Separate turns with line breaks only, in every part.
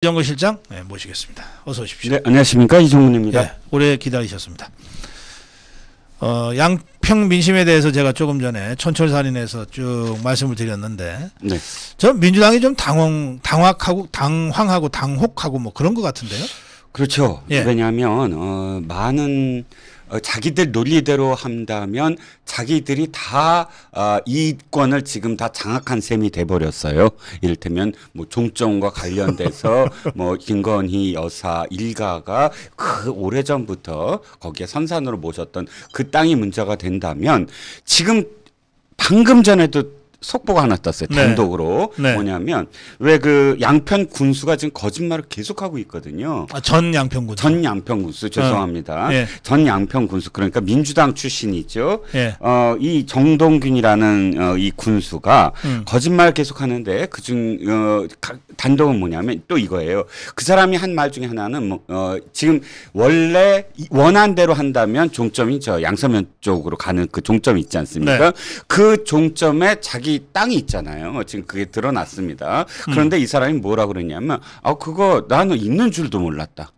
이정근 실장 모시겠습니다. 어서 오십시오.
네, 안녕하십니까, 이정근입니다.
네, 오래 기다리셨습니다. 양평 민심에 대해서 제가 조금 전에 촌철살인에서 쭉 말씀을 드렸는데,
네.
저 민주당이 좀 당황하고 당혹하고 그런 것 같은데요.
그렇죠.
예.
왜냐하면 많은 자기들 논리대로 한다면 자기들이 다 이권을 지금 다 장악한 셈이 돼버렸어요. 이를테면 뭐 종점과 관련돼서 뭐 김건희 여사 일가가 그 오래전부터 거기에 선산으로 모셨던 그 땅이 문제가 된다면 지금 방금 전에도 속보가 하나 떴어요. 단독으로.
네.
뭐냐면 왜 그 양평 군수가 지금 거짓말을 계속하고 있거든요.
전 양평 군수.
전 양평 군수 죄송합니다.
예.
전 양평 군수 그러니까 민주당 출신이죠.
예.
이 정동균이라는 이 군수가 거짓말 계속하는데 그중 단독은 뭐냐면 또 이거예요. 그 사람이 한 말 중에 하나는 지금 원래 원한 대로 한다면 종점이 저 양서면 쪽으로 가는 그 종점이 있지 않습니까?
네.
그 종점에 자기 땅이 있잖아요. 지금 그게 드러났습니다. 그런데 이 사람이 뭐라 그러냐면 그거 나는 있는 줄도 몰랐다.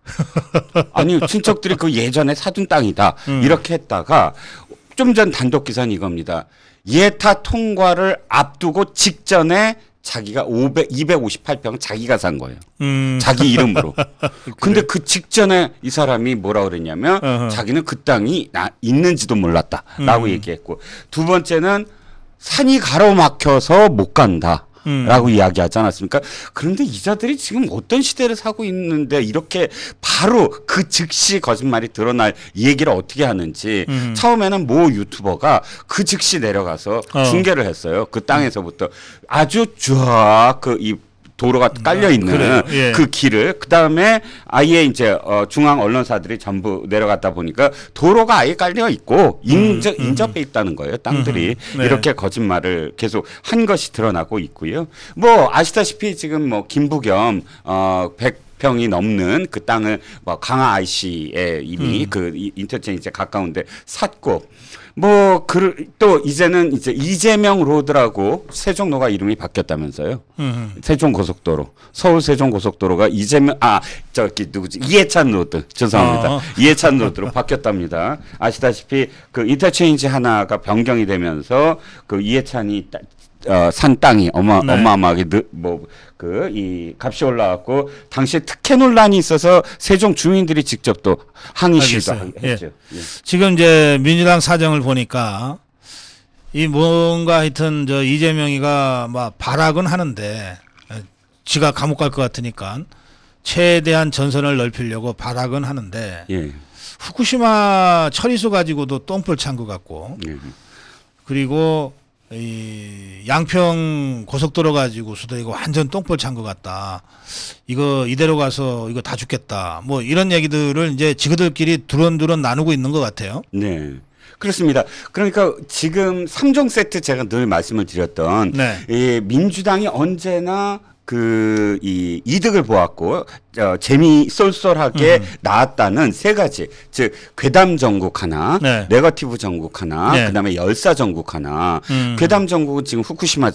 아니 친척들이 그 예전에 사둔 땅이다. 이렇게 했다가 좀 전 단독 기사는 이겁니다. 예타 통과를 앞두고 직전에 자기가 258평 자기가 산 거예요. 자기 이름으로. 근데 그 직전에 이 사람이 뭐라 그랬냐면 자기는 그 땅이 있는지도 몰랐다라고 얘기했고, 두 번째는 산이 가로막혀서 못 간다. 라고 이야기하지 않았습니까? 그런데 이자들이 지금 어떤 시대를 사고 있는데 이렇게 바로 그 즉시 거짓말이 드러날 얘기를 어떻게 하는지. 처음에는 모 유튜버가 그 즉시 내려가서 중계를 했어요. 그 땅에서부터 아주 쫙 이 도로가 깔려 있는
예.
그 길을, 그 다음에 아예 이제 중앙 언론사들이 전부 내려갔다 보니까 도로가 아예 깔려 있고 인접해 있다는 거예요. 땅들이.
네.
이렇게 거짓말을 계속 한 것이 드러나고 있고요. 뭐 아시다시피 지금 뭐 김부겸 100평이 넘는 그 땅을 뭐 강화 IC에 이미 그 인터체인지에 가까운데 샀고, 또 이제는 이제 이재명 로드라고 세종로가 이름이 바뀌었다면서요. 세종 고속도로, 서울 세종 고속도로가 이해찬 로드, 죄송합니다. 이해찬 로드로 바뀌었답니다. 아시다시피 그 인터체인지 하나가 변경이 되면서 그 이해찬이 산 땅이 어마어마하게 이 값이 올라왔고, 당시에 특혜 논란이 있어서 세종 주민들이 직접 또 항의 시위도 했죠.
예. 지금 이제 민주당 사정을 보니까 이 뭔가 하여튼 저 이재명이가 발악은 하는데 지가 감옥 갈 것 같으니까 최대한 전선을 넓히려고 발악은 하는데,
예.
후쿠시마 처리소 가지고도 똥볼 찬 것 같고,
예.
그리고 이 양평 고속도로 가지고서도 이거 완전 똥볼 찬 것 같다. 이거 이대로 가서 이거 다 죽겠다. 뭐 이런 얘기들을 이제 지그들끼리 두런두런 나누고 있는 것 같아요.
네. 그렇습니다. 그러니까 지금 3종 세트 제가 늘 말씀을 드렸던,
네.
이 민주당이 언제나 이 이득을 보았고 재미쏠쏠하게 나왔다는 세 가지, 즉 괴담 전국 하나,
네.
네거티브 전국 하나,
네.
그다음에 열사 전국 하나. 괴담 전국은 지금 후쿠시마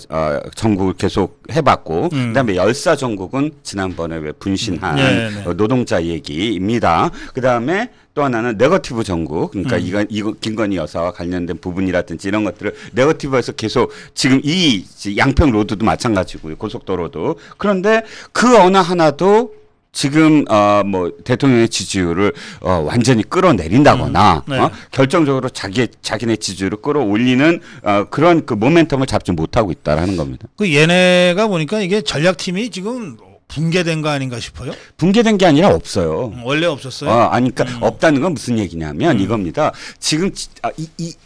전국을 계속 해봤고, 그다음에 열사 전국은 지난번에 왜 분신한
네, 네.
노동자 얘기입니다. 그다음에 또 하나는 네거티브 전국, 그러니까 이거 김건희 여사와 관련된 부분이라든지 이런 것들을 네거티브에서 계속 지금 이 양평 로드도 마찬가지고요, 고속도로도. 그런데 그 어느 하나도 지금 대통령의 지지율을 완전히 끌어내린다거나 결정적으로 자기네 지지율을 끌어올리는 그런 그 모멘텀을 잡지 못하고 있다라는 겁니다.
그 얘네가 보니까 이게 전략팀이 지금 붕괴된 거 아닌가 싶어요?
붕괴된 게 아니라 없어요.
원래 없었어요?
아니, 그러니까 없다는 건 무슨 얘기냐면 이겁니다. 지금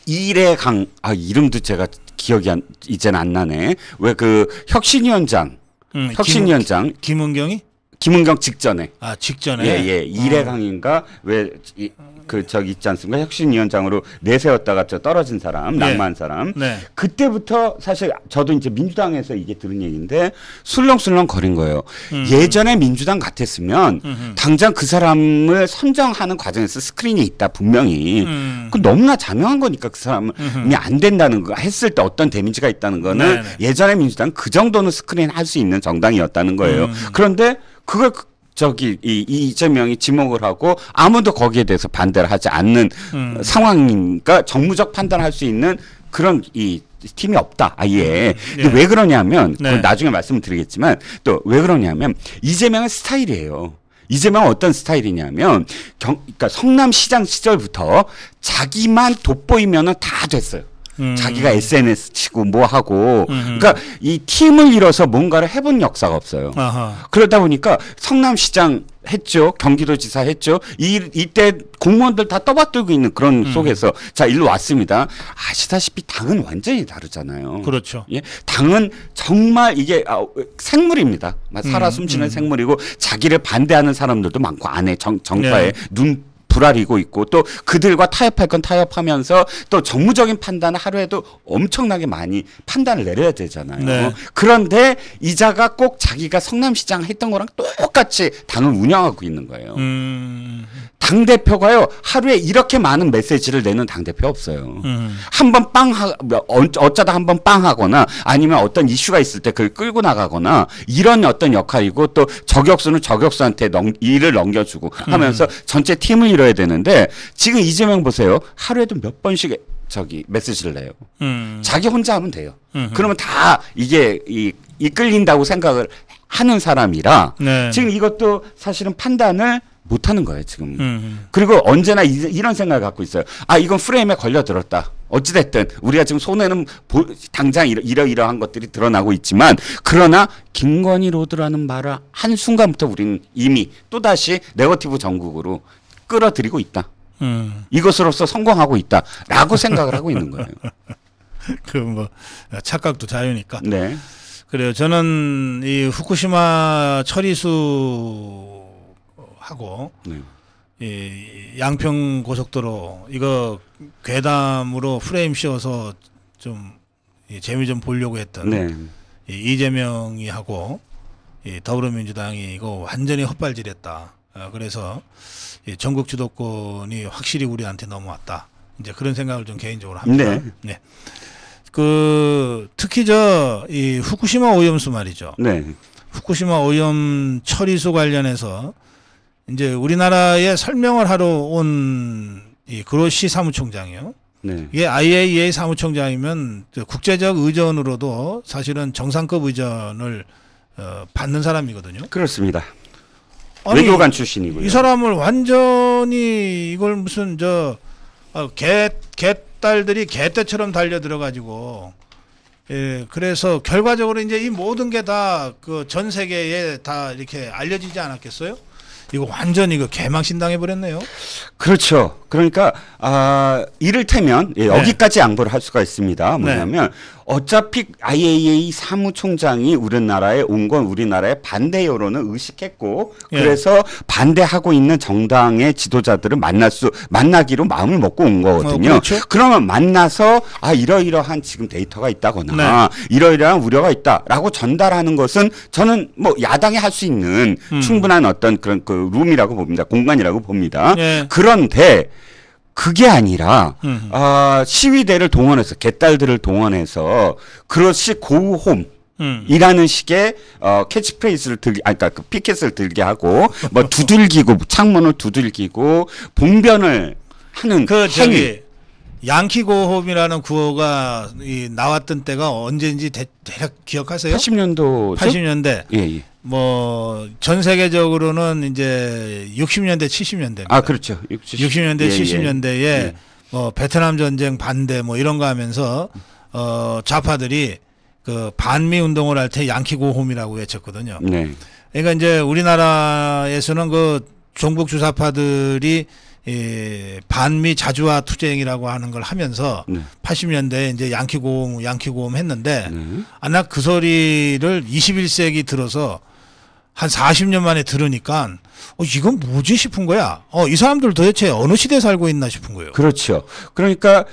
이래강, 이름도 제가 기억이 이제는 안 나네. 왜 그 혁신위원장,
김은경이?
김은경 직전에.
직전에?
예. 이래강인가? 저기 있지 않습니까? 혁신위원장으로 내세웠다가 떨어진 사람, 낙마한 사람.
네.
그때부터 사실 저도 이제 민주당에서 이게 들은 얘기인데 술렁술렁 거린 거예요. 예전에 민주당 같았으면 당장 그 사람을 선정하는 과정에서 스크린이 있다, 분명히. 그 너무나 자명한 거니까 그 사람이 안 된다는 거, 했을 때 어떤 데미지가 있다는 거는 예전에 민주당 그 정도는 스크린 할 수 있는 정당이었다는 거예요. 그런데 그걸 저기 이 이재명이 지목을 하고 아무도 거기에 대해서 반대를 하지 않는 상황이니까 정무적 판단할 수 있는 그런 이 팀이 없다. 아예. 근데 왜 그러냐면 그건 나중에 말씀을 드리겠지만 또 왜 그러냐면 이재명의 스타일이에요. 이재명은 어떤 스타일이냐면 그러니까 성남시장 시절부터 자기만 돋보이면은 다 됐어요. 자기가 SNS 치고 뭐 하고 그러니까 이 팀을 이뤄서 뭔가를 해본 역사가 없어요. 아하. 그러다 보니까 성남시장 했죠. 경기도지사 했죠. 이때 공무원들 다 떠받들고 있는 그런 속에서 자 일로 왔습니다. 아시다시피 당은 완전히 다르잖아요.
그렇죠.
예? 당은 정말 이게 생물입니다. 살아 숨쉬는 생물이고 자기를 반대하는 사람들도 많고 안에 정파에 눈 불아리고 있고 또 그들과 타협할 건 타협하면서 또 정무적인 판단을 하루에도 엄청나게 많이 판단을 내려야 되잖아요. 네. 그런데 이자가 꼭 자기가 성남시장 했던 거랑 똑같이 당을 운영하고 있는 거예요. 당대표가요 하루에 이렇게 많은 메시지를 내는 당대표 없어요. 한번 어쩌다 한번 빵 하거나 아니면 어떤 이슈가 있을 때 그걸 끌고 나가거나 이런 어떤 역할이고 또 저격수는 저격수한테 일을 넘겨주고 하면서 전체 팀을 이뤄야 되는데 지금 이재명 보세요. 하루에도 몇 번씩 저기 메시지를 내요. 자기 혼자 하면 돼요. 그러면 다 이게 이끌린다고 생각을 하는 사람이라 네. 지금 이것도 사실은 판단을 못하는 거예요 지금. 그리고 언제나 이런 생각을 갖고 있어요. 아 이건 프레임에 걸려들었다. 어찌됐든 우리가 지금 손에는 당장 이러이러한 것들이 드러나고 있지만 그러나 김건희 로드라는 말을 한순간부터 우리는 이미 또다시 네거티브 전국으로 끌어들이고 있다. 이것으로서 성공하고 있다라고 생각을 하고 있는 거예요.
그 뭐 착각도 자유니까.
네.
그래요. 저는 이 후쿠시마 처리수 하고 네. 이 양평 고속도로 이거 괴담으로 프레임 씌워서 좀 재미 좀 보려고 했던
네.
이재명이 하고 이 더불어민주당이 이거 완전히 헛발질했다. 그래서 전국 주도권이 확실히 우리한테 넘어왔다. 이제 그런 생각을 좀 개인적으로 합니다.
네.
네. 그 특히 이 후쿠시마 오염수 말이죠.
네.
후쿠시마 오염 처리수 관련해서 이제 우리나라에 설명을 하러 온 이 그로시 사무총장이요.
네.
이게 IAEA 사무총장이면 국제적 의전으로도 사실은 정상급 의전을 받는 사람이거든요.
그렇습니다.
아니,
외교관 출신이고요.
이 사람을 완전히 이걸 무슨 개딸들이 개떼처럼 달려들어가지고 그래서 결과적으로 이제 이 모든 게 다 그 전 세계에 다 이렇게 알려지지 않았겠어요? 이거 완전 이거 개망신 당해버렸네요.
그렇죠. 그러니까 이를테면 여기까지 양보를 할 수가 있습니다. 뭐냐면 어차피 IAEA 사무총장이 우리나라에 온 건 우리나라의 반대 여론을 의식했고 그래서 반대하고 있는 정당의 지도자들을 만나기로 마음을 먹고 온 거거든요.
그렇죠?
그러면 만나서 이러이러한 지금 데이터가 있다거나 이러이러한 우려가 있다라고 전달하는 것은 저는 뭐 야당이 할 수 있는 충분한 어떤 그런 그 룸이라고 봅니다. 공간이라고 봅니다. 그런데 그게 아니라 시위대를 동원해서 개딸들을 동원해서 그것이 고홈이라는 식의 캐치프레이즈를 그러니까 그 피켓을 들게 하고 뭐 두들기고 창문을 두들기고 봉변을 하는
그
행위.
양키 고홈이라는 구호가 나왔던 때가 언제인지 대략 기억하세요?
80년도
80년대.
예.
뭐 전 세계적으로는 이제 60년대 70년대입니다.
그렇죠.
60년대 70년대에 뭐 베트남 전쟁 반대 뭐 이런 거 하면서 좌파들이 그 반미 운동을 할 때 양키 고홈이라고 외쳤거든요.
네.
그러니까 이제 우리나라에서는 그 종북 주사파들이 반미 자주화 투쟁이라고 하는 걸 하면서 80년대에 이제 양키 고홈 했는데 나 그 소리를 21세기 들어서 한 40년 만에 들으니까 이건 뭐지 싶은 거야. 이 사람들 도대체 어느 시대에 살고 있나 싶은 거예요.
그렇죠. 그러니까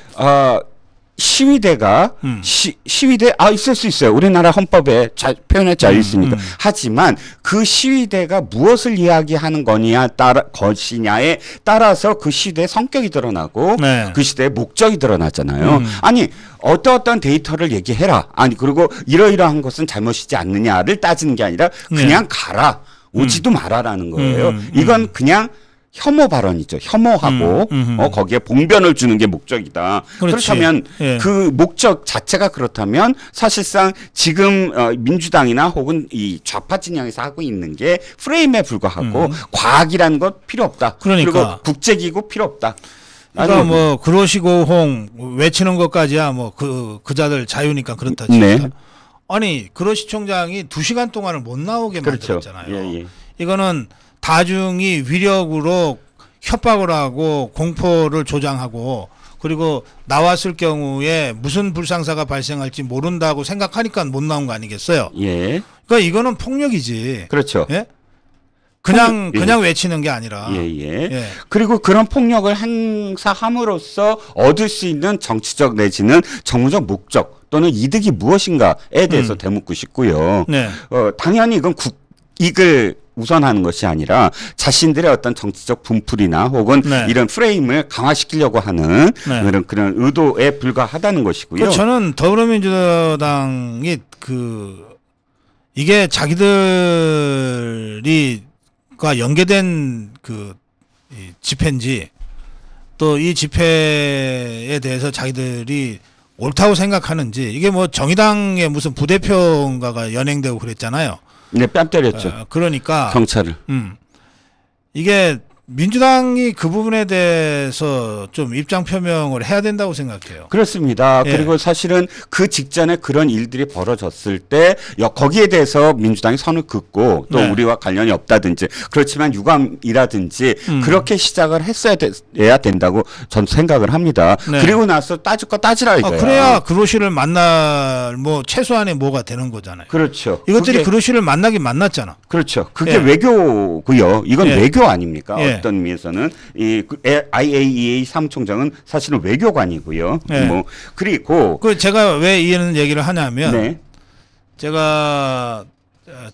시위대가 시위대 있을 수 있어요. 우리나라 헌법에 표현의 자유 있으니까. 하지만 그 시위대가 무엇을 이야기하는 것이냐에 따라서 그 시대의 성격이 드러나고 그 시대의 목적이 드러나잖아요. 아니 어떤 데이터를 얘기해라. 아니 그리고 이러이러한 것은 잘못이지 않느냐를 따지는 게 아니라 그냥 가라. 오지도 말아라는 거예요. 이건 그냥 혐오 발언이죠. 혐오하고 거기에 봉변을 주는 게 목적이다.
그렇지.
그렇다면
예.
그 목적 자체가 그렇다면 사실상 지금 민주당이나 혹은 이 좌파 진영에서 하고 있는 게 프레임에 불과하고 과학이라는 것 필요 없다.
그러니까.
그리고 국제기구 필요 없다.
그러니까 뭐 그러시고홍 외치는 것까지야 뭐 그자들 자유니까 그렇다 치자.
네.
아니 그러시총장이 2시간 동안을 못 나오게
그렇죠.
만들었잖아요.
예, 예.
이거는 다중이 위력으로 협박을 하고 공포를 조장하고 그리고 나왔을 경우에 무슨 불상사가 발생할지 모른다고 생각하니까 못 나온 거 아니겠어요?
예.
그러니까 이거는 폭력이지.
그렇죠.
예? 그냥 외치는 게 아니라.
예, 예.
예.
그리고 그런 폭력을 행사함으로써 얻을 수 있는 정치적 내지는 정무적 목적 또는 이득이 무엇인가에 대해서 되묻고 싶고요.
네.
당연히 이건 국익을 우선하는 것이 아니라 자신들의 어떤 정치적 분풀이나 혹은
네.
이런 프레임을 강화시키려고 하는
네.
그런 의도에 불과하다는 것이고요.
그 저는 더불어민주당이 이게 자기들이가 연계된 이 집회인지 또 이 집회에 대해서 자기들이 옳다고 생각하는지 이게 뭐 정의당의 무슨 부대표인가가 연행되고 그랬잖아요.
네, 뺨 때렸죠.
그러니까
경찰을.
이게 민주당이 그 부분에 대해서 좀 입장 표명을 해야 된다고 생각해요.
그렇습니다.
예.
그리고 사실은 그 직전에 그런 일들이 벌어졌을 때 거기에 대해서 민주당이 선을 긋고 또
네.
우리와 관련이 없다든지 그렇지만 유감이라든지 그렇게 시작을 해야 된다고 전 생각을 합니다.
네.
그리고 나서 따질 거 따지라 이거야.
그래야 그로시를 만날 뭐 최소한의 뭐가 되는 거잖아요.
그렇죠.
이것들이 그로시를 만나긴 만났잖아.
그렇죠. 그게
예.
외교고요. 이건
예.
외교 아닙니까?
예.
어떤 의미에서는 이 IAEA 사무총장은 사실은 외교관이고요.
예.
뭐 그리고
제가 왜 이런 얘기를 하냐면
네.
제가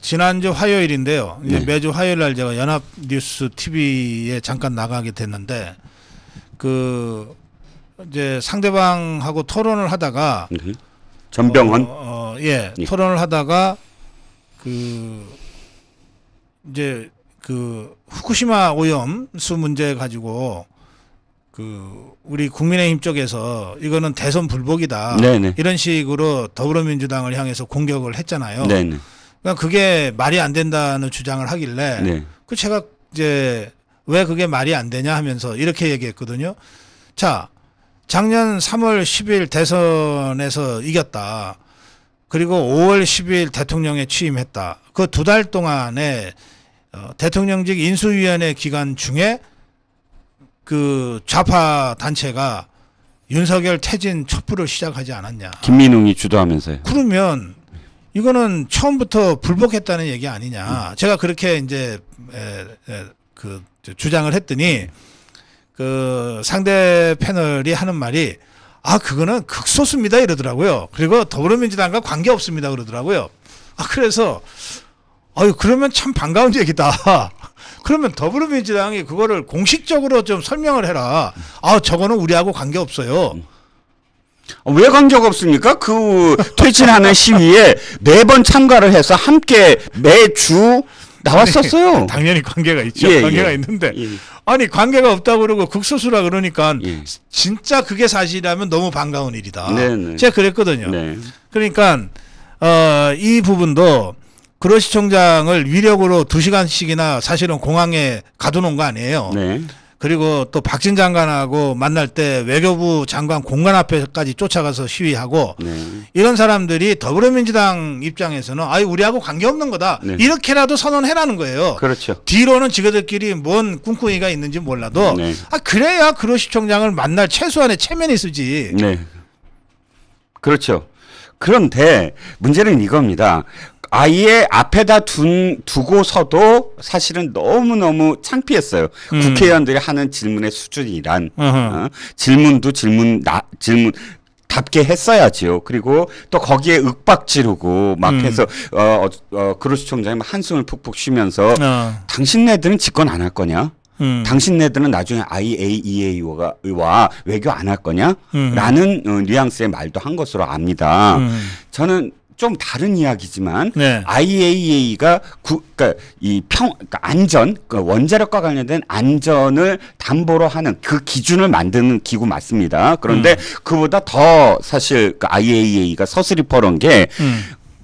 지난주 화요일인데요. 이제
네.
매주 화요일 날 제가 연합뉴스 TV에 잠깐 나가게 됐는데 이제 상대방하고 토론을 하다가
전병헌
예.
예.
토론을 하다가 이제 후쿠시마 오염수 문제 가지고 우리 국민의힘 쪽에서 이거는 대선 불복이다.
네네.
이런 식으로 더불어민주당을 향해서 공격을 했잖아요.
네네.
그러니까 그게 말이 안 된다는 주장을 하길래
네.
제가 이제 왜 그게 말이 안 되냐 하면서 이렇게 얘기했거든요. 자, 작년 3월 10일 대선에서 이겼다. 그리고 5월 10일 대통령에 취임했다. 그 2달 동안에 대통령직 인수위원회 기간 중에 좌파 단체가 윤석열 퇴진 촛불을 시작하지 않았냐.
김민웅이 주도하면서요.
그러면 이거는 처음부터 불복했다는 얘기 아니냐. 제가 그렇게 이제 주장을 했더니 상대 패널이 하는 말이 그거는 극소수입니다 이러더라고요. 그리고 더불어민주당과 관계 없습니다 그러더라고요. 그래서 그러면 참 반가운 얘기다. 그러면 더불어민주당이 그거를 공식적으로 좀 설명을 해라. 저거는 우리하고 관계 없어요.
왜 관계가 없습니까? 퇴진하는 시위에 매번 참가를 해서 함께 매주 나왔었어요.
당연히 관계가 있죠.
예,
관계가
예.
있는데
예.
관계가 없다고 그러고 극소수라 그러니까
예.
진짜 그게 사실이라면 너무 반가운 일이다.
네네.
제가 그랬거든요.
네.
그러니까 이 부분도 그로시총장을 위력으로 2시간씩이나 사실은 공항에 가둬놓은 거 아니에요.
네.
그리고 또 박진 장관하고 만날 때 외교부 장관 공간 앞에까지 쫓아가서 시위하고
네.
이런 사람들이 더불어민주당 입장에서는 우리하고 관계없는 거다.
네.
이렇게라도 선언해라는 거예요.
그렇죠.
뒤로는 지그들끼리 뭔 꿍꿍이가 있는지 몰라도
네.
그래야 그로시총장을 만날 최소한의 체면이 있지.
네. 그렇죠. 그런데 문제는 이겁니다. 아예 앞에다 두고서도 사실은 너무너무 창피했어요. 국회의원들이 하는 질문의 수준이란. 질문도 답게 했어야지요. 그리고 또 거기에 윽박 지르고 막 해서 그로시총장이 한숨을 푹푹 쉬면서 당신네들은 집권 안 할 거냐? 당신네들은 나중에 IAEA와 외교 안 할 거냐? 라는 뉘앙스의 말도 한 것으로 압니다. 저는 좀 다른 이야기지만
네.
IAEA가 그러니까 그러니까 안전, 그러니까 원자력과 관련된 안전을 담보로 하는 그 기준을 만드는 기구 맞습니다. 그런데 그보다 더 사실 그 IAEA가 서슬이퍼런 게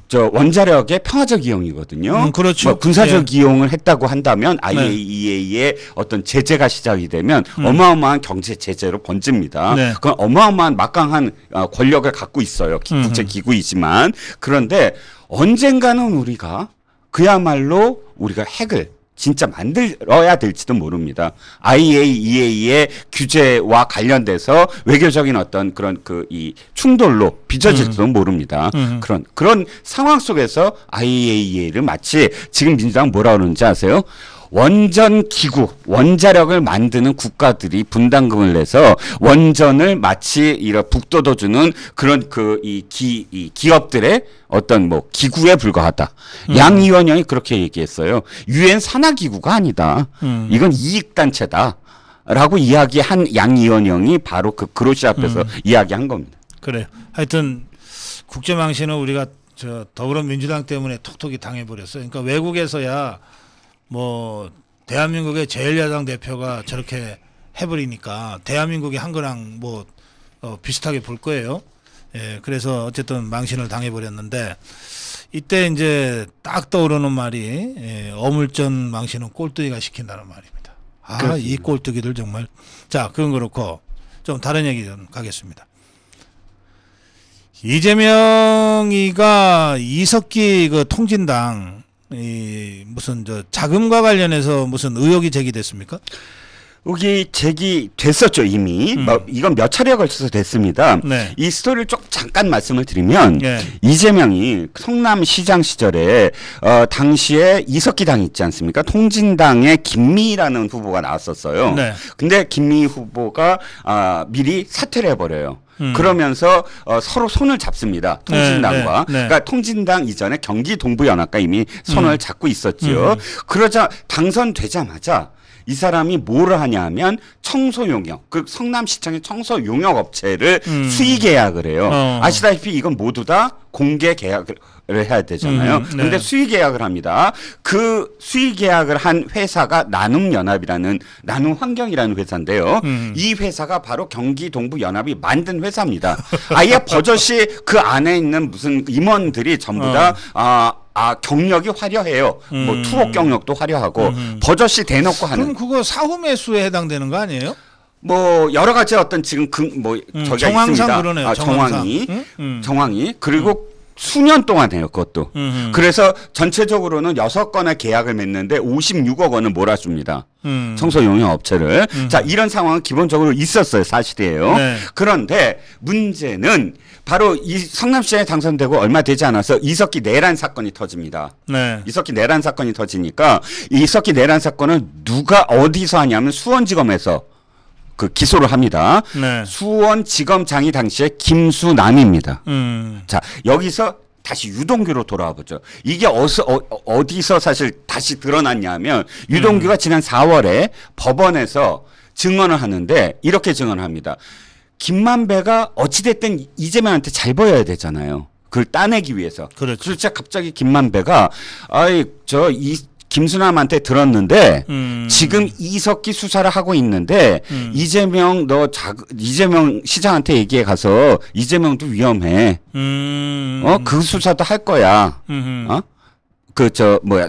저 원자력의 평화적 이용이거든요.
그렇죠.
뭐 군사적
예.
이용을 했다고 한다면 IAEA의 어떤 제재가 시작이 되면 어마어마한 경제 제재로 번집니다.
네.
그건 어마어마한 막강한 권력을 갖고 있어요. 국제 기구이지만 그런데 언젠가는 우리가 그야말로 우리가 핵을 진짜 만들어야 될지도 모릅니다. IAEA의 규제와 관련돼서 외교적인 어떤 그런 이 충돌로 빚어질지도 모릅니다. 그런 상황 속에서 IAEA를 마치 지금 민주당 뭐라 그러는지 아세요? 원전 기구, 원자력을 만드는 국가들이 분담금을 내서 원전을 마치 이런 북돋워주는 그런 이 기업들의 어떤 뭐 기구에 불과하다. 양 의원이 그렇게 얘기했어요. 유엔 산하 기구가 아니다. 이건 이익 단체다. 라고 이야기한 양 의원이 바로 그 그로시 앞에서 이야기한 겁니다.
그래요. 하여튼 국제망신은 우리가 저 더불어민주당 때문에 톡톡이 당해버렸어요. 그러니까 외국에서야 뭐 대한민국의 제1야당 대표가 저렇게 해버리니까 대한민국이 한 거랑 뭐 비슷하게 볼 거예요. 예, 그래서 어쨌든 망신을 당해버렸는데 이때 이제 딱 떠오르는 말이 어물전 망신은 꼴뚜기가 시킨다는 말입니다. 아, 그렇습니다. 이 꼴뚜기들 정말. 자, 그건 그렇고 좀 다른 얘기 좀 가겠습니다. 이재명이가 이석기 그 통진당 무슨 저 자금과 관련해서 무슨 의혹이 제기됐습니까?
여기 제기됐었죠 이미. 이건 몇 차례에 걸쳐서 됐습니다.
네.
이 스토리를 좀 잠깐 말씀을 드리면
네.
이재명이 성남시장 시절에 당시에 이석기 당이 있지 않습니까? 통진당의 김미라는 후보가 나왔었어요.
네.
근데 김미 후보가 미리 사퇴를 해버려요. 그러면서 서로 손을 잡습니다. 통진당과.
네.
그러니까 통진당 이전에 경기동부연합과 이미 손을 잡고 있었지요. 그러자 당선되자마자 이 사람이 뭐를 하냐 하면 청소용역, 그 성남시청의 청소용역 업체를 수의 계약을 해요. 아시다시피 이건 모두 다 공개 계약을 해야 되잖아요. 그런데
네.
수의 계약을 합니다. 그 수의 계약을 한 회사가 나눔환경이라는 회사인데요. 이 회사가 바로 경기동부연합이 만든 회사입니다. 아예 버젓이 그 안에 있는 무슨 임원들이 전부 다 경력이 화려해요. 뭐 투옥 경력도 화려하고 버젓이 대놓고 하는.
그럼 그거 사후매수에 해당되는 거 아니에요?
뭐 여러 가지 어떤 지금 저기가
정황상
있습니다.
그러네요.
정황이 그리고 수년 동안 해요, 그것도. 그래서 전체적으로는 6건의 계약을 맺는데 56억 원을 몰아줍니다. 청소용역 업체를. 자, 이런 상황은 기본적으로 있었어요, 사실이에요.
네.
그런데 문제는 바로 이 성남시장에 당선되고 얼마 되지 않아서 이석기 내란 사건이 터집니다.
네.
이석기 내란 사건이 터지니까 이석기 내란 사건을 누가 어디서 하냐면 수원지검에서 그 기소를 합니다.
네.
수원지검장이 당시에 김수남입니다. 자, 여기서 다시 유동규로 돌아와 보죠. 이게 어디서 사실 다시 드러났냐면 유동규가 지난 4월에 법원에서 증언을 하는데 이렇게 증언을 합니다. 김만배가 어찌됐든 이재명한테 잘 보여야 되잖아요. 그걸 따내기 위해서.
그렇죠.
그래서 진짜 갑자기 김만배가 김수남한테 들었는데 지금 이석기 수사를 하고 있는데 이재명 시장한테 얘기해 가서 이재명도 위험해. 그 수사도 할 거야.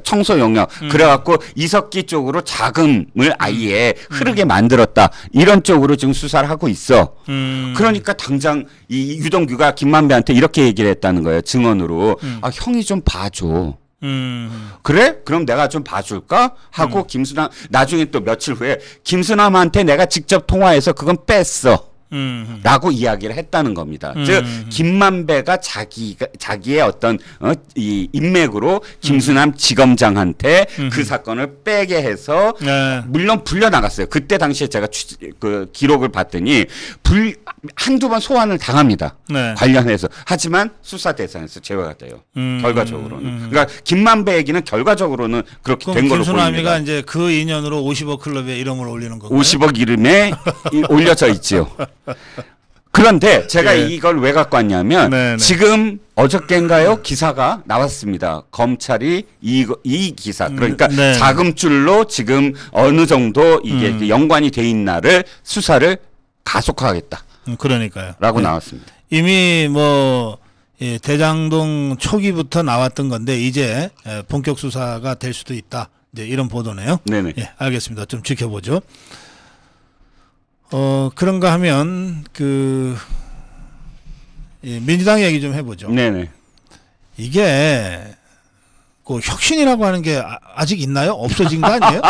청소 용역. 그래갖고 이석기 쪽으로 자금을 아예 흐르게 만들었다. 이런 쪽으로 지금 수사를 하고 있어. 그러니까 당장 이 유동규가 김만배한테 이렇게 얘기를 했다는 거예요. 증언으로. 형이 좀 봐줘. 그래? 그럼 내가 좀 봐줄까? 하고 김수남, 나중에 또 며칠 후에 김수남한테 내가 직접 통화해서 그건 뺐어. 라고 이야기를 했다는 겁니다. 즉 김만배가 자기의 어떤 이 인맥으로 김수남 지검장한테 그 사건을 빼게 해서 물론 불려나갔어요. 그때 당시에 제가 그 기록을 봤더니 한두 번 소환을 당합니다.
네.
관련해서. 하지만 수사 대상에서 제외가 돼요. 결과적으로는. 그러니까 김만배 얘기는 결과적으로는 그렇게 된 걸로 보입니다.
김수남이가 이제 그 인연으로 50억 클럽에 이름을 올리는 거고요.
50억 이름에 올려져 있지요. 그런데 제가 이걸 왜 갖고 왔냐면 지금 어저께인가요? 기사가 나왔습니다. 검찰이 이 기사 그러니까
네.
자금줄로 지금 어느 정도 이게 연관이 돼 있나를 수사를 가속화하겠다.
그러니까요.
라고
네.
나왔습니다.
이미 뭐 예, 대장동 초기부터 나왔던 건데 이제 본격 수사가 될 수도 있다. 이제 이런 보도네요.
네네.
예, 알겠습니다. 좀 지켜보죠. 그런가 하면 민주당 얘기 좀 해보죠.
네네.
이게 그 혁신이라고 하는 게 아직 있나요? 없어진 거 아니에요?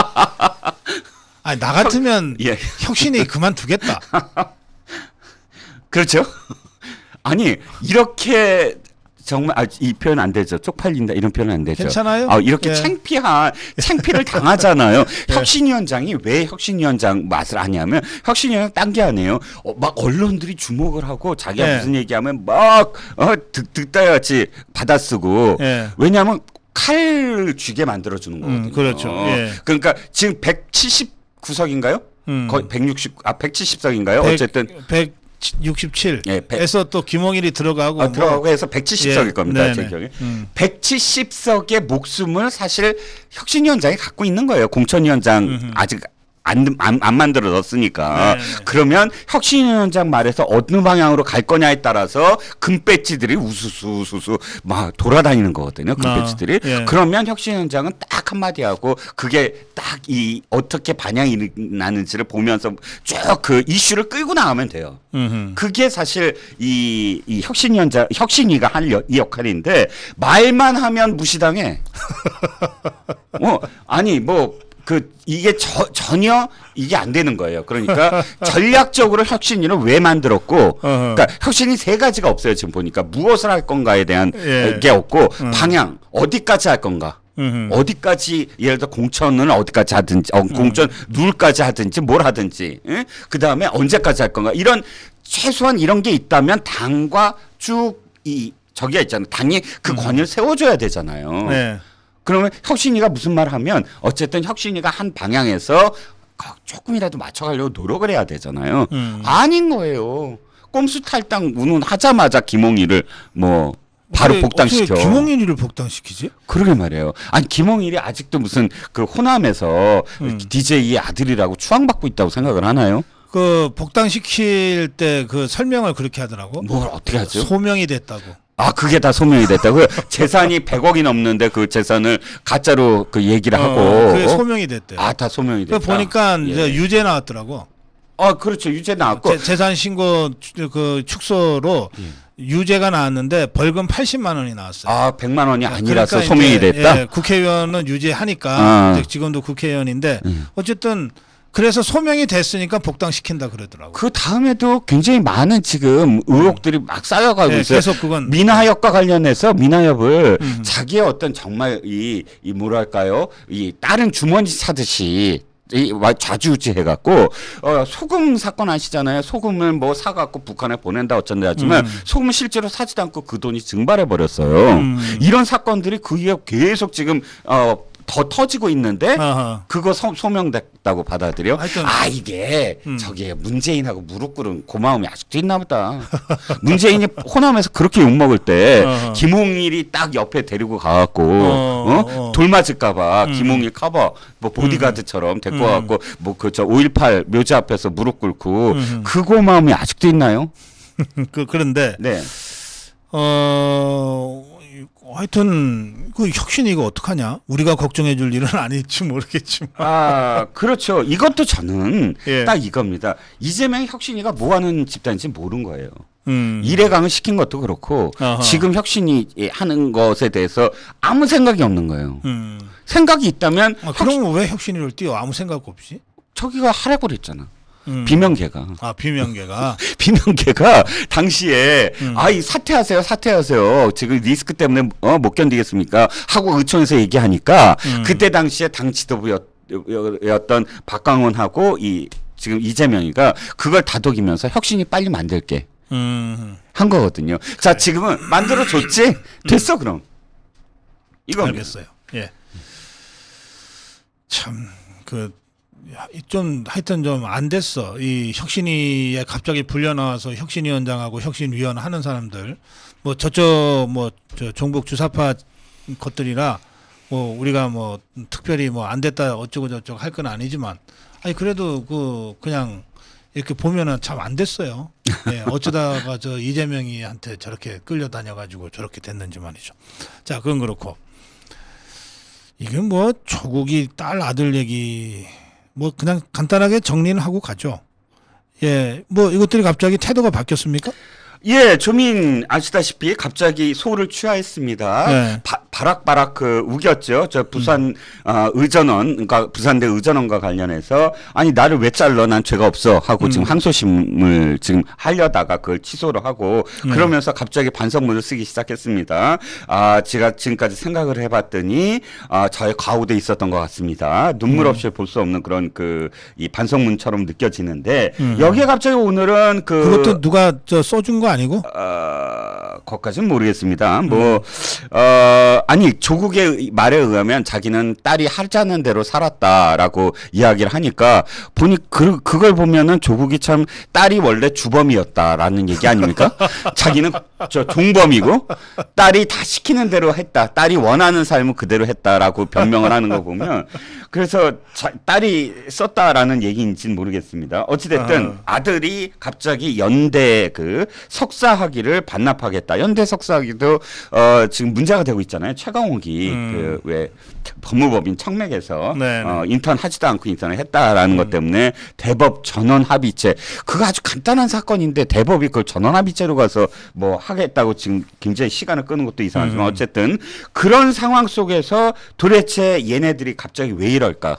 아니, 나 같으면
예.
혁신이 그만두겠다.
그렇죠. 아니 이렇게 정말 이 표현 안 되죠. 쪽팔린다 이런 표현 안 되죠.
괜찮아요?
이렇게
예.
창피를 당하잖아요. 혁신위원장이 왜 혁신위원장 맛을 아냐면 혁신위원장 딴 게 아니에요. 막 언론들이 주목을 하고 자기가
예.
무슨 얘기하면 막 듣다같이 받아쓰고
예.
왜냐하면 칼을 쥐게 만들어주는 거거든요.
그렇죠. 예.
그러니까 지금 179석인가요? 거의 170석인가요? 어쨌든
167.
예,
에서 또 김홍일이 들어가고
들어가고 해서 170석일
예,
겁니다.
네네.
제 기억에. 170석의 목숨을 사실 혁신위원장이 갖고 있는 거예요. 공천위원장 아직 안 만들어 놨으니까.
네.
그러면 혁신위원장 말에서 어느 방향으로 갈 거냐에 따라서 금배지들이 우수수 막 돌아다니는 거거든요. 금배지들이.
예.
그러면 혁신위원장은 딱 한마디 하고 그게 딱 이 어떻게 반향이 나는지를 보면서 쭉 그 이슈를 끌고 나가면 돼요. 그게 사실 이 혁신위가 할 이 역할인데 말만 하면 무시당해. 아니 이게 전혀 이게 안 되는 거예요. 그러니까 전략적으로 혁신위를 왜 만들었고, 그러니까 혁신이 세 가지가 없어요. 지금 보니까 무엇을 할 건가에 대한
예.
게 없고 방향 어디까지 할 건가. 어디까지 예를 들어 공천을 어디까지 하든지 공천 룰까지 하든지 뭘 하든지 그 다음에 언제까지 할 건가 이런 최소한 이런 게 있다면 당과 쭉 저기가 있잖아요. 당이 그 권위를 세워줘야 되잖아요.
네.
그러면 혁신위가 무슨 말을 하면 어쨌든 혁신위가 한 방향에서 조금이라도 맞춰가려고 노력을 해야 되잖아요. 아닌 거예요. 꼼수 탈당 운운하자마자 김홍일을 바로 복당시켜.
어떻게 김홍일이를 복당시키지?
그러게 말이에요. 아니 김홍일이 아직도 무슨 그 호남에서 DJ의 아들이라고 추앙받고 있다고 생각을 하나요?
그 복당시킬 때 그 설명을 그렇게 하더라고.
뭘 어떻게 하죠?
소명이 됐다고.
그게 다 소명이 됐다고요? 재산이 100억이 넘는데 그 재산을 가짜로 그 얘기를 하고.
그게 소명이 됐대요.
다 소명이 됐다.
보니까
예.
이제 유죄 나왔더라고.
그렇죠. 유죄 나왔고.
재산 신고 그 축소로 유죄가 나왔는데 벌금 80만 원이 나왔어요.
100만 원이 아니라서
그러니까
소명이
이제,
됐다?
예, 국회의원은 유죄하니까 이제 지금도 국회의원인데 어쨌든 그래서 소명이 됐으니까 복당시킨다 그러더라고요.
그 다음에도 굉장히 많은 지금 의혹들이 막 쌓여가고 있어요.
계속 그건
민하협과 관련해서 민하협을 자기의 어떤 정말 뭐랄까요? 이 다른 주머니 차듯이 좌지우지 해갖고 소금 사건 아시잖아요. 소금을 사갖고 북한에 보낸다 어쩐다 하지만 소금을 실제로 사지도 않고 그 돈이 증발해 버렸어요. 이런 사건들이 그 이후에 계속 지금 더 터지고 있는데 그거 소명됐다고 받아들여.
하여튼
이게 저기 문재인하고 무릎 꿇은 고마움이 아직도 있나 보다. 문재인이 호남에서 그렇게 욕먹을 때 김홍일이 딱 옆에 데리고 가갖고 돌 맞을까봐 김홍일 커버 보디가드처럼 데리고 가갖고 저 5.18 묘지 앞에서 무릎 꿇고 그 고마움이 아직도 있나요?
그런데
네.
하여튼 그 혁신이 이거 어떡하냐? 우리가 걱정해 줄 일은 아닐지 모르겠지만.
그렇죠. 이것도 저는
예.
딱 이겁니다. 이재명 혁신이가 뭐 하는 집단인지 모르는 거예요. 이래강을 시킨 것도 그렇고 지금 혁신이 하는 것에 대해서 아무 생각이 없는 거예요. 생각이 있다면
그럼 왜 혁신이를 띄워? 아무 생각 없이?
저기가 하라고 그랬잖아. 비명계가.
비명계가.
비명계가 당시에 이 사퇴하세요. 지금 리스크 때문에 못 견디겠습니까? 하고 의총에서 얘기하니까 그때 당시에 당 지도부였던 박광원하고 지금 이재명이가 그걸 다독이면서 혁신이 빨리 만들게 한 거거든요. 자, 지금은 만들어줬지? 됐어 그럼. 이거
알겠어요. 예. 참 좀 하여튼 좀 안 됐어. 이 혁신위에 갑자기 불려 나와서 혁신위원장하고 혁신위원 하는 사람들 뭐 저쪽 뭐 저 종북 주사파 것들이라 뭐 우리가 뭐 특별히 뭐 안 됐다 어쩌고 저쩌고 할 건 아니지만 아니 그래도 그냥 이렇게 보면은 참 안 됐어요. 예, 어쩌다가 저 이재명이한테 저렇게 끌려다녀가지고 저렇게 됐는지 말이죠. 자, 그건 그렇고 이게 뭐 조국이 딸 아들 얘기 뭐 그냥 간단하게 정리는 하고 가죠. 예, 뭐 이것들이 갑자기 태도가 바뀌었습니까?
예, 조민 아시다시피 갑자기 소를 취하했습니다.
네.
바락바락 우겼죠. 저 부산 의전원, 그러니까 부산대 의전원과 관련해서 아니 나를 왜 잘라? 난 죄가 없어 하고 지금 항소심을 지금 하려다가 그걸 취소를 하고 그러면서 갑자기 반성문을 쓰기 시작했습니다. 제가 지금까지 생각을 해봤더니 저의 과오돼 있었던 것 같습니다. 눈물 없이 볼 수 없는 그런 이 반성문처럼 느껴지는데 여기에 갑자기 오늘은
그것도 누가 저 써준 거 아니고?
거기까지는 모르겠습니다. 아니 조국의 말에 의하면 자기는 딸이 하자는 대로 살았다라고 이야기를 하니까 보니 그걸 보면은 조국이 참 딸이 원래 주범이었다라는 얘기 아닙니까? 자기는 저 종범이고 딸이 다 시키는 대로 했다. 딸이 원하는 삶을 그대로 했다라고 변명을 하는 거 보면 그래서 딸이 썼다라는 얘기인지는 모르겠습니다. 어찌됐든 아들이 갑자기 연대 석사학위를 반납하겠다. 연대 석사학위도 지금 문제가 되고 있잖아요. 최강욱이 왜 법무법인 청맥에서 인턴 하지도 않고 인턴을 했다라는 것 때문에 대법 전원 합의체 그거 아주 간단한 사건인데 대법이 그걸 전원 합의체로 가서 뭐 하겠다고 지금 굉장히 시간을 끄는 것도 이상하지만 어쨌든 그런 상황 속에서 도대체 얘네들이 갑자기 왜 이럴까?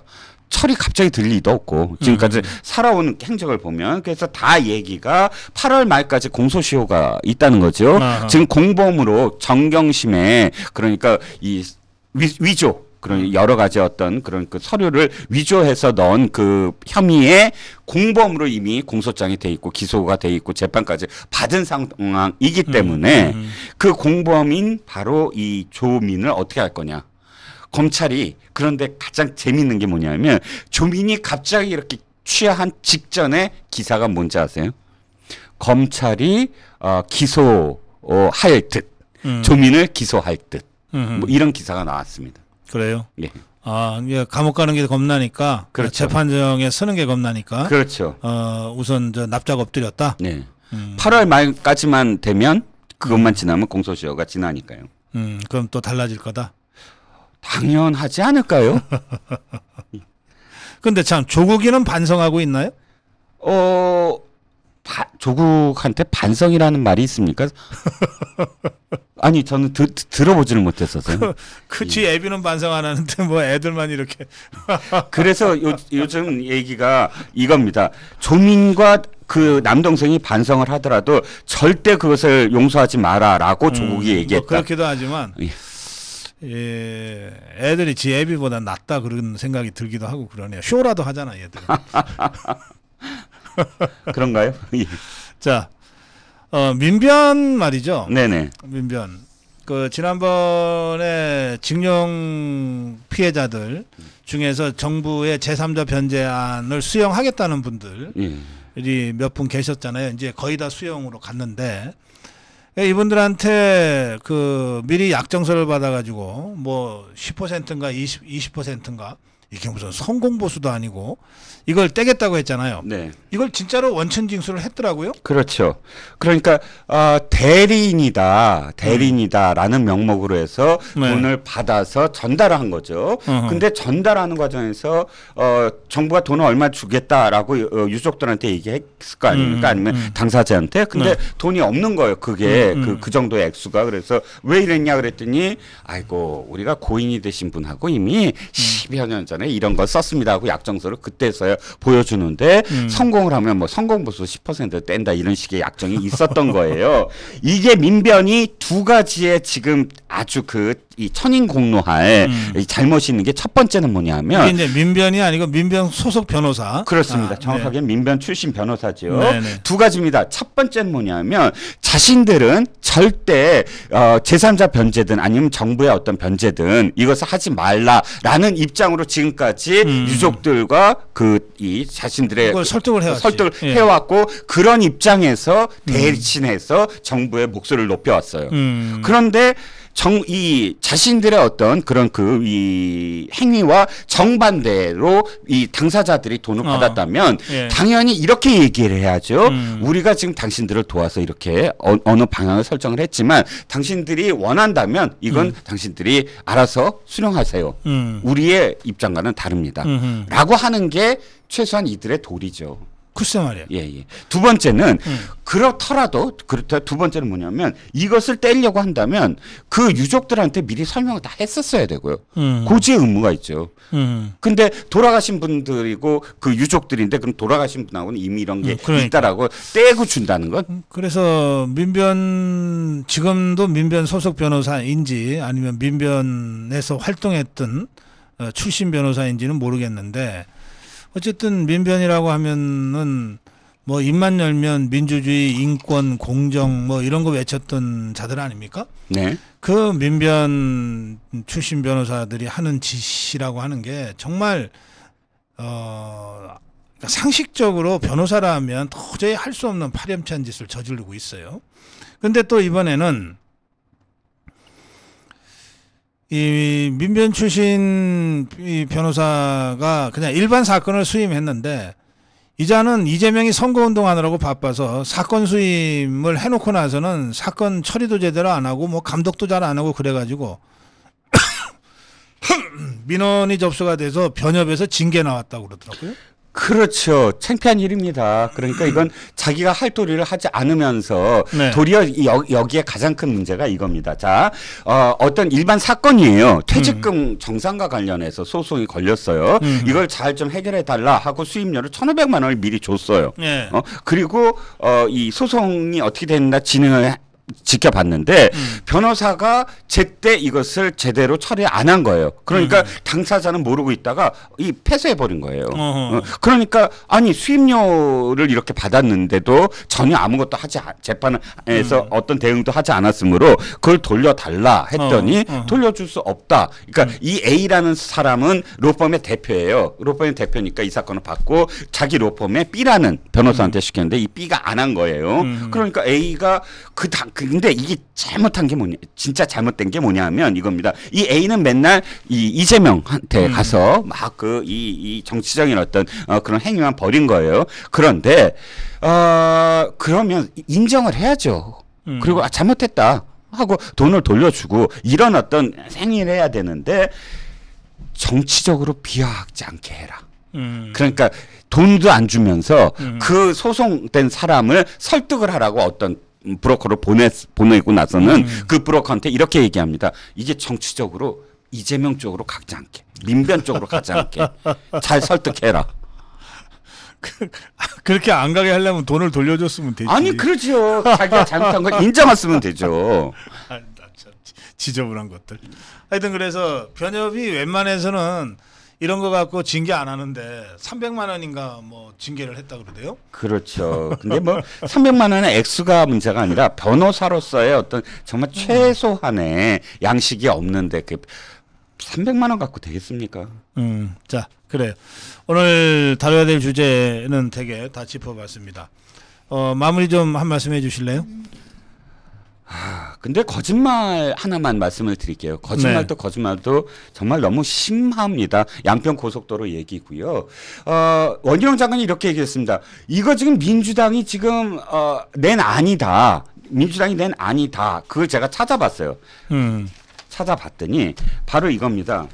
철이 갑자기 들 리도 없고 지금까지 살아온 행적을 보면 그래서 다 얘기가 8월 말까지 공소시효가 있다는 거죠. 지금 공범으로 정경심에 그러니까 이 위조 그런 여러 가지 어떤 그런 서류를 위조해서 넣은 혐의에 공범으로 이미 공소장이 돼 있고 기소가 돼 있고 재판까지 받은 상황이기 때문에 그 공범인 바로 이 조민을 어떻게 할 거냐. 검찰이 그런데 가장 재밌는 게 뭐냐면 조민이 갑자기 이렇게 취하한 직전에 기사가 뭔지 아세요? 검찰이 기소할 듯 조민을 기소할 듯 뭐 이런 기사가 나왔습니다.
그래요?
예.
이게 감옥 가는 게 겁나니까
그렇죠.
재판정에 서는 게 겁나니까
그렇죠.
우선 저 납작 엎드렸다.
네. 8월 말까지만 되면 그것만 지나면 공소시효가 지나니까요.
그럼 또 달라질 거다.
당연하지 않을까요?
근데 참 조국이는 반성하고 있나요?
조국한테 반성이라는 말이 있습니까? 아니 저는 들어보지는 못했었어요.
그치 애비는 반성 안 하는데 뭐 애들만 이렇게.
그래서 요즘 얘기가 이겁니다. 조민과 그 남동생이 반성을 하더라도 절대 그것을 용서하지 마라라고 조국이 얘기했다.
뭐 그렇기도 하지만 예, 애들이 지 애비보다 낫다 그런 생각이 들기도 하고 그러네요. 쇼라도 하잖아 얘들.
그런가요?
자, 민변 말이죠.
네네.
민변. 지난번에 징용 피해자들 중에서 정부의 제3자 변제안을 수용하겠다는 분들이 몇 분 계셨잖아요. 이제 거의 다 수용으로 갔는데 이분들한테 미리 약정서를 받아가지고 뭐 10%인가 20%인가 이게 무슨 성공보수도 아니고 이걸 떼겠다고 했잖아요.
네.
이걸 진짜로 원천징수를 했더라고요.
그렇죠. 그러니까 대리인이다라는 명목으로 해서 돈을 받아서 전달을 한 거죠. 근데 전달하는 과정에서 정부가 돈을 얼마 주겠다라고 유족들한테 얘기했을 거 아닙니까? 아니면 당사자한테. 근데 돈이 없는 거예요. 그게 그 정도의 액수가. 그래서 왜 이랬냐 그랬더니 아이고 우리가 고인이 되신 분하고 이미 10여 년 전에 이런 걸 썼습니다 하고 약정서를 그때서야 보여주는데 성공을 하면 뭐 성공보수 10% 뗀다 이런 식의 약정이 있었던 거예요. 이게 민변이 두 가지의 지금 아주 이 천인공노할 이 잘못이 있는 게 첫 번째는 뭐냐면
이게 이제 민변이 아니고 민변 소속 변호사.
그렇습니다. 정확하게
네.
민변 출신 변호사죠.
네네.
두 가지입니다. 첫 번째는 뭐냐면 자신들은 절대 제3자 변제든 아니면 정부의 어떤 변제든 이것을 하지 말라라는 입장으로 지금 지금까지 유족들과 이 자신들의
그걸 설득을 해왔지.
설득을
예.
해왔고 그런 입장에서 대신해서 정부의 목소리를 높여왔어요. 그런데 이 자신들의 어떤 그런 이 행위와 정반대로 이 당사자들이 돈을 받았다면
예.
당연히 이렇게 얘기를 해야죠. 우리가 지금 당신들을 도와서 이렇게 어느 방향을 설정을 했지만 당신들이 원한다면 이건 당신들이 알아서 수령하세요. 우리의 입장과는 다릅니다. 라고 하는 게 최소한 이들의 도리죠.
글쎄 말이야.
예. 두 번째는 그렇더라도 두 번째는 뭐냐면 이것을 떼려고 한다면 그 유족들한테 미리 설명을 다 했었어야 되고요. 고지의 의무가 있죠. 근데 돌아가신 분들이고 그 유족들인데 그럼 돌아가신 분하고는 이미 이런 게
그러니까.
있다라고 떼고 준다는 건
그래서 지금도 민변 소속 변호사인지 아니면 민변에서 활동했던 출신 변호사인지는 모르겠는데 어쨌든 민변이라고 하면은 뭐 입만 열면 민주주의, 인권, 공정 뭐 이런 거 외쳤던 자들 아닙니까?
네.
그 민변 출신 변호사들이 하는 짓이라고 하는 게 정말 상식적으로 변호사라면 도저히 할 수 없는 파렴치한 짓을 저지르고 있어요. 근데 또 이번에는 이 민변 출신 이 변호사가 그냥 일반 사건을 수임했는데 이자는 이재명이 선거운동하느라고 바빠서 사건 수임을 해놓고 나서는 사건 처리도 제대로 안 하고 뭐 감독도 잘 안 하고 그래가지고 민원이 접수가 돼서 변협에서 징계 나왔다고 그러더라고요.
그렇죠. 창피한 일입니다. 그러니까 이건 자기가 할 도리를 하지 않으면서
네.
도리어 여기에 가장 큰 문제가 이겁니다. 자, 어떤 일반 사건이에요. 퇴직금 정산과 관련해서 소송이 걸렸어요. 이걸 잘 좀 해결해 달라 하고 수임료를 1,500만 원을 미리 줬어요.
네.
그리고 이 소송이 어떻게 됐나 진행을 지켜봤는데 변호사가 제때 이것을 제대로 처리 안 한 거예요. 그러니까 당사자는 모르고 있다가 패소해 버린 거예요. 그러니까 아니 수임료를 이렇게 받았는데도 전혀 아무것도 재판에서 어떤 대응도 하지 않았으므로 그걸 돌려달라 했더니 돌려줄 수 없다. 그러니까 이 A라는 사람은 로펌의 대표예요. 로펌의 대표니까 이 사건을 받고 자기 로펌의 B라는 변호사한테 시켰는데 이 B가 안 한 거예요. 그러니까 A가 근데 이게 잘못한 게 진짜 잘못된 게 뭐냐면 이겁니다. 이 A는 맨날 이 이재명한테 가서 막 이 정치적인 어떤 그런 행위만 벌인 거예요. 그런데 그러면 인정을 해야죠. 그리고 잘못했다 하고 돈을 돌려주고 이런 어떤 행위를 해야 되는데 정치적으로 비하하지 않게 해라. 그러니까 돈도 안 주면서 그 소송된 사람을 설득을 하라고 어떤 브로커를 보내고 나서는 그 브로커한테 이렇게 얘기합니다. 이게 정치적으로 이재명 쪽으로 가지 않게, 민변 쪽으로 가지 않게 잘 설득해라.
그렇게 안 가게 하려면 돈을 돌려줬으면 되지.
아니 그렇죠. 자기가 잘못한 걸 인정했으면 되죠.
지저분한 것들. 하여튼 그래서 변협이 웬만해서는 이런 거 갖고 징계 안 하는데 300만 원인가 뭐 징계를 했다 그러대요.
그렇죠. 근데 뭐 300만 원의 액수가 문제가 아니라 변호사로서의 어떤 정말 최소한의 양식이 없는데 그 300만 원 갖고 되겠습니까?
자, 그래요. 오늘 다뤄야 될 주제는 되게 다 짚어봤습니다. 마무리 좀 한 말씀 해주실래요?
근데 거짓말 하나만 말씀을 드릴게요. 거짓말도 거짓말도 정말 너무 심합니다. 양평 고속도로 얘기고요. 원희룡 장관이 이렇게 얘기했습니다. 이거 지금 민주당이 지금 낸 안이다. 민주당이 낸 안이다. 그걸 제가 찾아봤어요. 찾아봤더니 바로 이겁니다.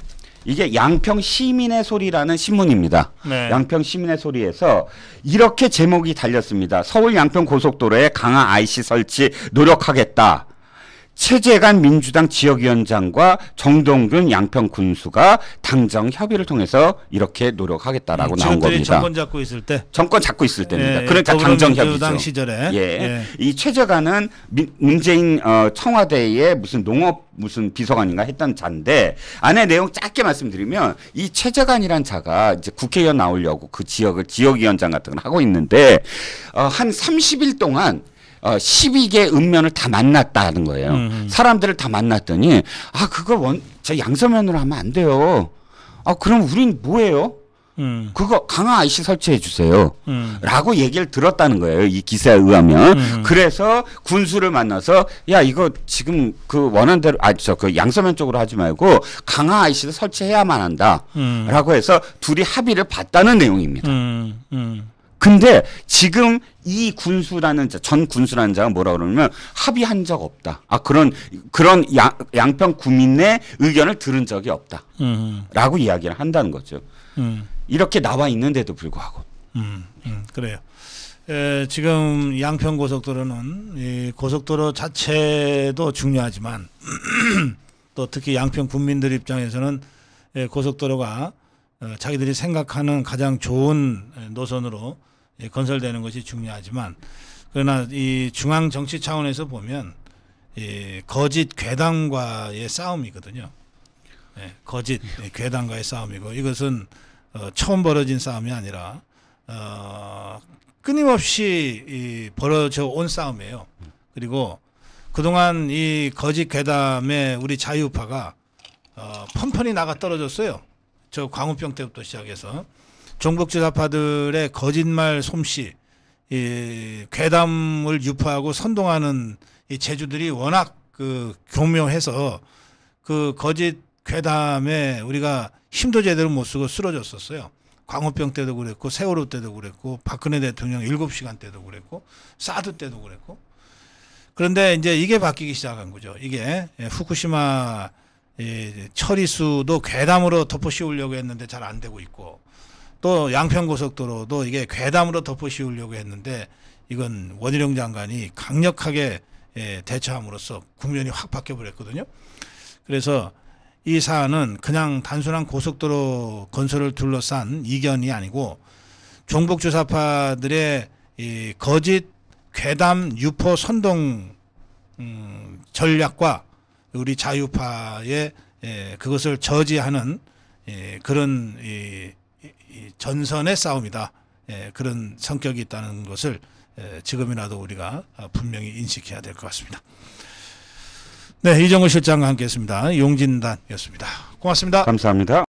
이게 양평 시민의 소리라는 신문입니다.
네.
양평 시민의 소리에서 이렇게 제목이 달렸습니다. 서울 양평 고속도로에 강화 IC 설치 노력하겠다. 최재관 민주당 지역위원장과 정동균 양평 군수가 당정 협의를 통해서 이렇게 노력하겠다라고 나온 겁니다.
정권 잡고 있을 때.
정권 잡고 있을 때입니다.
예,
그러니까 당정 협의죠.
시절에.
예. 이 최재관은 문재인 청와대의 무슨 농업 무슨 비서관인가 했던 자인데 안에 내용 짧게 말씀드리면 이 최재관이란 자가 이제 국회의원 나오려고 그 지역위원장 같은 걸 하고 있는데 한 30일 동안 12개 읍면을 다 만났다는 거예요. 사람들을 다 만났더니 그거 저 양서면으로 하면 안 돼요. 아 그럼 우린 뭐예요? 그거 강화 IC 설치해 주세요. 라고 얘기를 들었다는 거예요. 이 기사에 의하면. 그래서 군수를 만나서 야 이거 지금 그 원한대로 그 양서면 쪽으로 하지 말고 강화 IC도 설치해야만 한다. 라고 해서 둘이 합의를 봤다는 내용입니다. 근데 지금 이 군수라는 전 군수라는 자가 뭐라 그러냐면 합의한 적 없다. 아 그런 양평 구민의 의견을 들은 적이 없다. 라고 이야기를 한다는 거죠. 이렇게 나와 있는데도 불구하고.
그래요. 지금 양평 고속도로는 이 고속도로 자체도 중요하지만 또 특히 양평 군민들 입장에서는 고속도로가 자기들이 생각하는 가장 좋은 노선으로 건설되는 것이 중요하지만 그러나 이 중앙 정치 차원에서 보면 이 거짓 괴담과의 싸움이거든요. 거짓 괴담과의 싸움이고 이것은 처음 벌어진 싸움이 아니라 끊임없이 벌어져 온 싸움이에요. 그리고 그동안 이 거짓 괴담에 우리 자유파가 펀펀히 나가 떨어졌어요. 저 광우병 때부터 시작해서 종북주사파들의 거짓말 솜씨, 이 괴담을 유포하고 선동하는 이 재주들이 워낙 그 교묘해서 그 거짓 괴담에 우리가 힘도 제대로 못 쓰고 쓰러졌었어요. 광우병 때도 그랬고 세월호 때도 그랬고 박근혜 대통령 7시간 때도 그랬고 사드 때도 그랬고. 그런데 이제 이게 바뀌기 시작한 거죠. 이게 후쿠시마 처리수도 괴담으로 덮어 씌우려고 했는데 잘 안 되고 있고 또 양평고속도로도 이게 괴담으로 덮어 씌우려고 했는데 이건 원희룡 장관이 강력하게 대처함으로써 국면이 확 바뀌어버렸거든요. 그래서 이 사안은 그냥 단순한 고속도로 건설을 둘러싼 이견이 아니고 종북주사파들의 이 거짓 괴담 유포 선동 전략과 우리 자유파의 그것을 저지하는 그런 이 전선의 싸움이다. 그런 성격이 있다는 것을 지금이라도 우리가 분명히 인식해야 될 것 같습니다. 네, 이정우 실장과 함께했습니다. 용진단이었습니다. 고맙습니다.
감사합니다.